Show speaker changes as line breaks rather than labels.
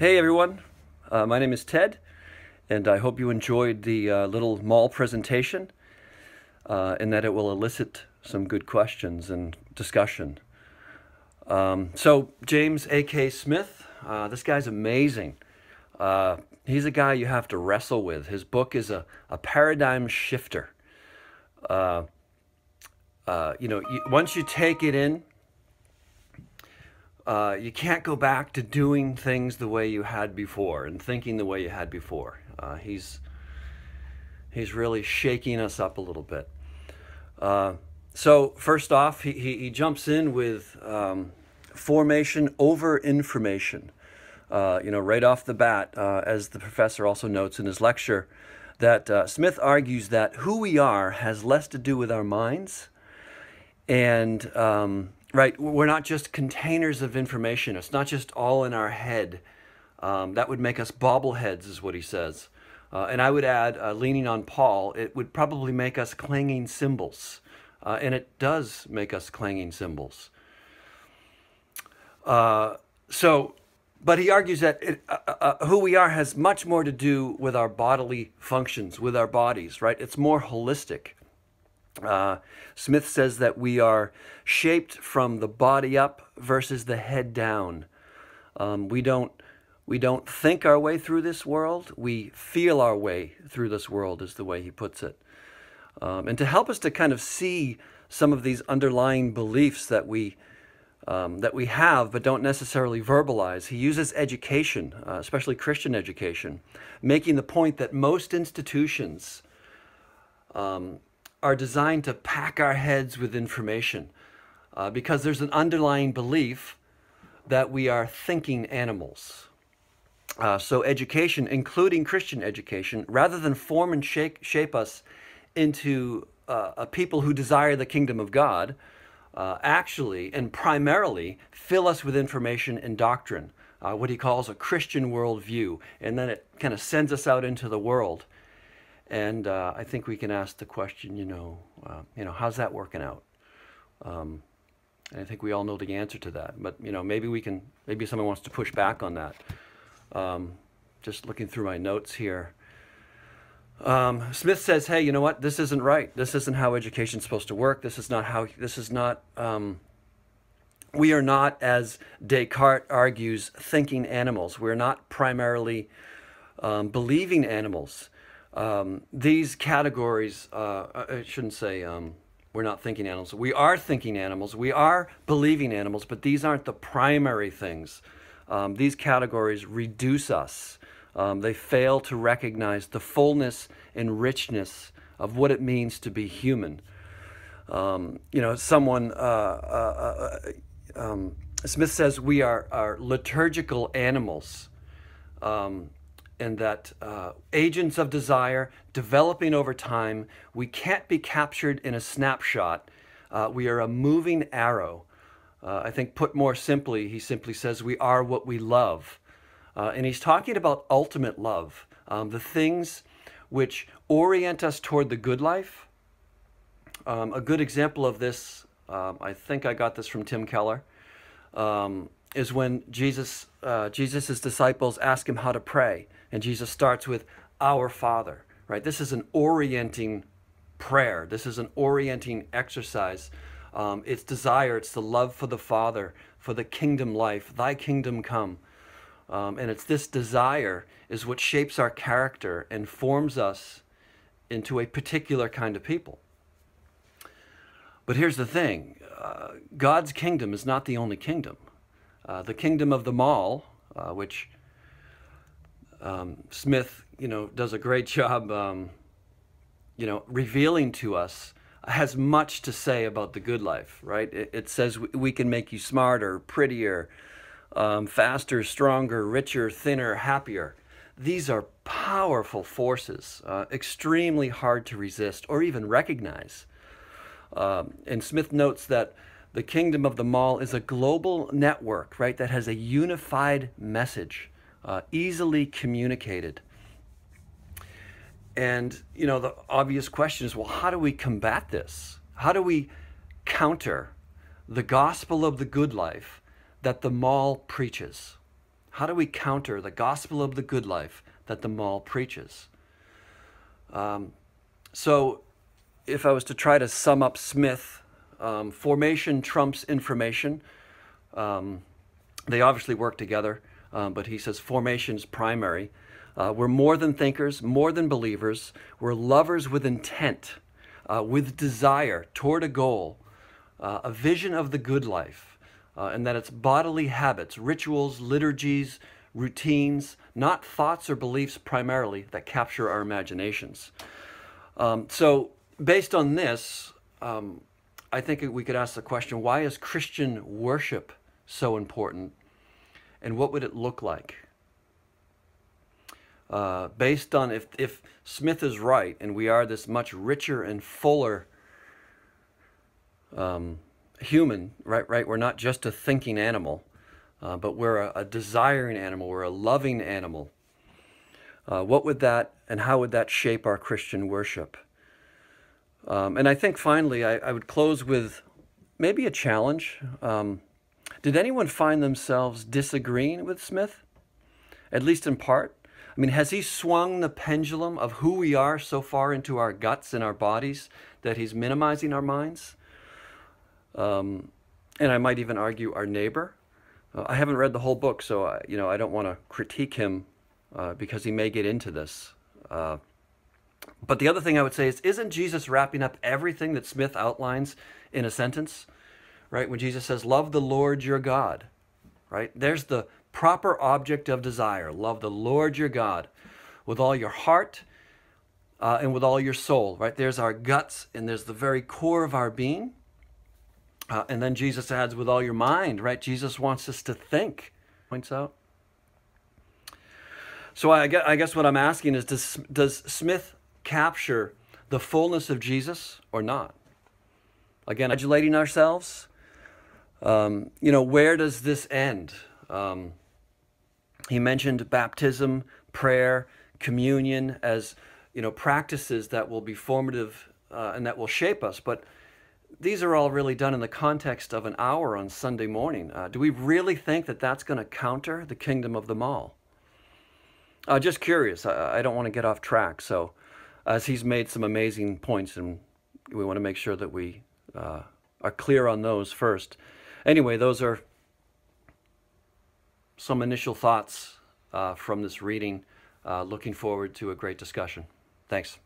Hey everyone, my name is Ted, and I hope you enjoyed the little mall presentation and that it will elicit some good questions and discussion. So James A.K. Smith, this guy's amazing. He's a guy you have to wrestle with. His book is a paradigm shifter. Once you take it in, you can't go back to doing things the way you had before and thinking the way you had before. He's really shaking us up a little bit. So first off, he jumps in with formation over information. Right off the bat, as the professor also notes in his lecture, that Smith argues that who we are has less to do with our minds and right, we're not just containers of information. It's not just all in our head. That would make us bobbleheads, is what he says. And I would add, leaning on Paul, it would probably make us clanging cymbals. And it does make us clanging cymbals. But he argues that who we are has much more to do with our bodily functions, with our bodies, right? It's more holistic. Smith says that we are shaped from the body up versus the head down. We don't think our way through this world. We feel our way through this world, is the way he puts it. And to help us to kind of see some of these underlying beliefs that we have but don't necessarily verbalize, he uses education, especially Christian education, making the point that most institutions are designed to pack our heads with information because there's an underlying belief that we are thinking animals. So education, including Christian education, rather than form and shape us into a people who desire the kingdom of God, actually and primarily fill us with information and doctrine, what he calls a Christian worldview, and then it kind of sends us out into the world. And I think we can ask the question, how's that working out? And I think we all know the answer to that. But maybe someone wants to push back on that. Just looking through my notes here. Smith says, hey, you know what? This isn't right. This isn't how education's supposed to work. We are not, as Descartes argues, thinking animals. We're not primarily believing animals. These categories, I shouldn't say we're not thinking animals. We are thinking animals. We are believing animals, but these aren't the primary things. These categories reduce us. They fail to recognize the fullness and richness of what it means to be human. Smith says we are liturgical animals. And that agents of desire developing over time, we can't be captured in a snapshot. We are a moving arrow. I think put more simply, he simply says we are what we love. And he's talking about ultimate love, the things which orient us toward the good life. A good example of this, I think I got this from Tim Keller, is when Jesus's disciples ask him how to pray. And Jesus starts with, Our Father, right? This is an orienting prayer. This is an orienting exercise. It's desire, it's the love for the Father, for the kingdom life, thy kingdom come. And it's this desire is what shapes our character and forms us into a particular kind of people. But here's the thing, God's kingdom is not the only kingdom. The kingdom of the mall, which Smith, does a great job, revealing to us, has much to say about the good life, right? It says we can make you smarter, prettier, faster, stronger, richer, thinner, happier. These are powerful forces, extremely hard to resist or even recognize. And Smith notes that the kingdom of the mall is a global network, right, that has a unified message. Easily communicated. And, the obvious question is, well, how do we combat this? How do we counter the gospel of the good life that the mall preaches? How do we counter the gospel of the good life that the mall preaches? So if I was to try to sum up Smith, formation trumps information. They obviously work together, but he says formation is primary. We're more than thinkers, more than believers. We're lovers with intent, with desire toward a goal, a vision of the good life, and that it's bodily habits, rituals, liturgies, routines, not thoughts or beliefs primarily that capture our imaginations. So based on this, I think we could ask the question, why is Christian worship so important, and what would it look like? Based on if Smith is right, and we are this much richer and fuller human, right? We're not just a thinking animal, but we're a desiring animal. We're a loving animal. What would that and how would that shape our Christian worship? And I think finally, I would close with maybe a challenge. Did anyone find themselves disagreeing with Smith, at least in part? I mean, has he swung the pendulum of who we are so far into our guts and our bodies that he's minimizing our minds? And I might even argue our neighbor. I haven't read the whole book, so I don't want to critique him because he may get into this. But the other thing I would say is, isn't Jesus wrapping up everything that Smith outlines in a sentence? Right? When Jesus says, love the Lord your God, right? There's the proper object of desire. Love the Lord your God with all your heart and with all your soul, right? There's our guts and there's the very core of our being. And then Jesus adds with all your mind, right? Jesus wants us to think, points out. So I guess what I'm asking is, does Smith capture the fullness of Jesus or not? Again, adulating ourselves. Where does this end? He mentioned baptism, prayer, communion as, practices that will be formative and that will shape us. But these are all really done in the context of an hour on Sunday morning. Do we really think that that's going to counter the kingdom of the mall? Just curious. I don't want to get off track. So as he's made some amazing points, and we want to make sure that we are clear on those first. Anyway, those are some initial thoughts from this reading. Looking forward to a great discussion. Thanks.